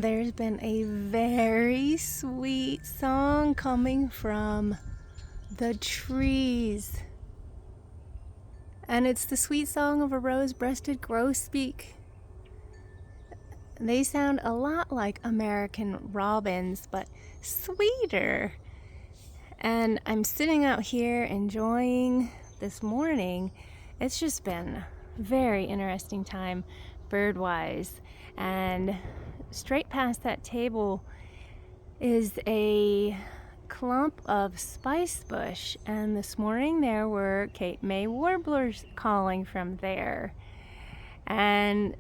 There's been a very sweet song coming from the trees. And it's the sweet song of a rose-breasted grosbeak. They sound a lot like American robins, but sweeter. And I'm sitting out here enjoying this morning. It's just been a very interesting time bird-wise. And straight past that table is a clump of spicebush, and this morning there were Cape May warblers calling from there. And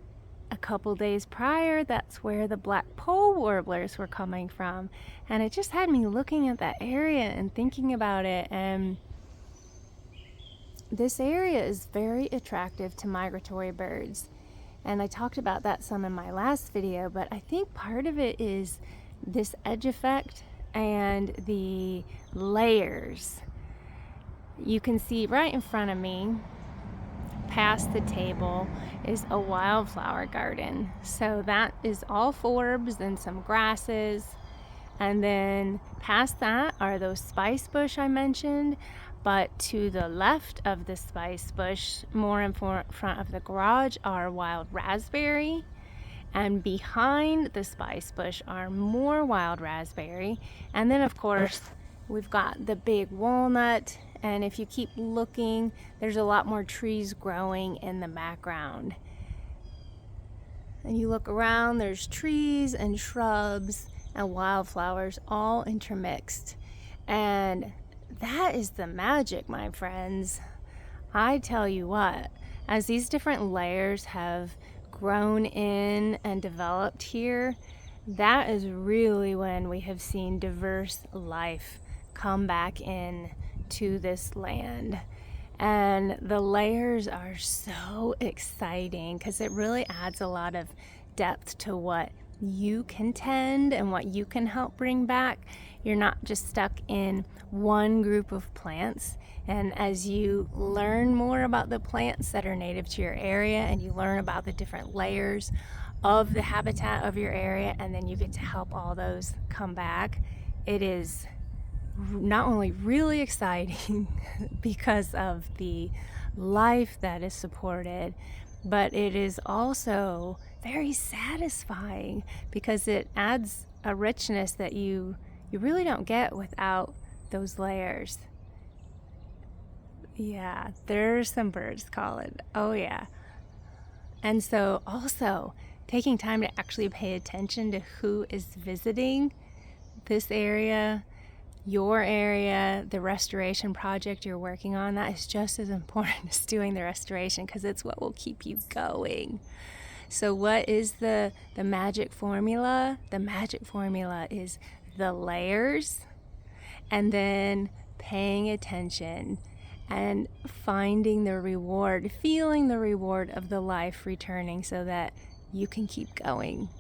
a couple days prior, that's where the black pole warblers were coming from. And it just had me looking at that area and thinking about it. And this area is very attractive to migratory birds. And I talked about that some in my last video, but I think part of it is this edge effect and the layers. You can see right in front of me, past the table, is a wildflower garden. So that is all forbs and some grasses. And then past that are those spicebush I mentioned. But to the left of the spicebush, more in front of the garage, are wild raspberry. And behind the spicebush are more wild raspberry. And then, of course, we've got the big walnut. And if you keep looking, there's a lot more trees growing in the background. And you look around, there's trees and shrubs and wildflowers all intermixed. And that is the magic, my friends. I tell you what, as these different layers have grown in and developed here, that is really when we have seen diverse life come back in to this land. And the layers are so exciting because it really adds a lot of depth to what you can tend and what you can help bring back. You're not just stuck in one group of plants. And as you learn more about the plants that are native to your area and you learn about the different layers of the habitat of your area, and then you get to help all those come back, it is not only really exciting because of the life that is supported, but it is also very satisfying because it adds a richness that you really don't get without those layers. Yeah, there's some birds calling. Oh yeah. And so also taking time to actually pay attention to who is visiting this area, your area, the restoration project you're working on, that is just as important as doing the restoration because it's what will keep you going. So what is the magic formula? The magic formula is the layers, and then paying attention and finding the reward, feeling the reward of the life returning so that you can keep going.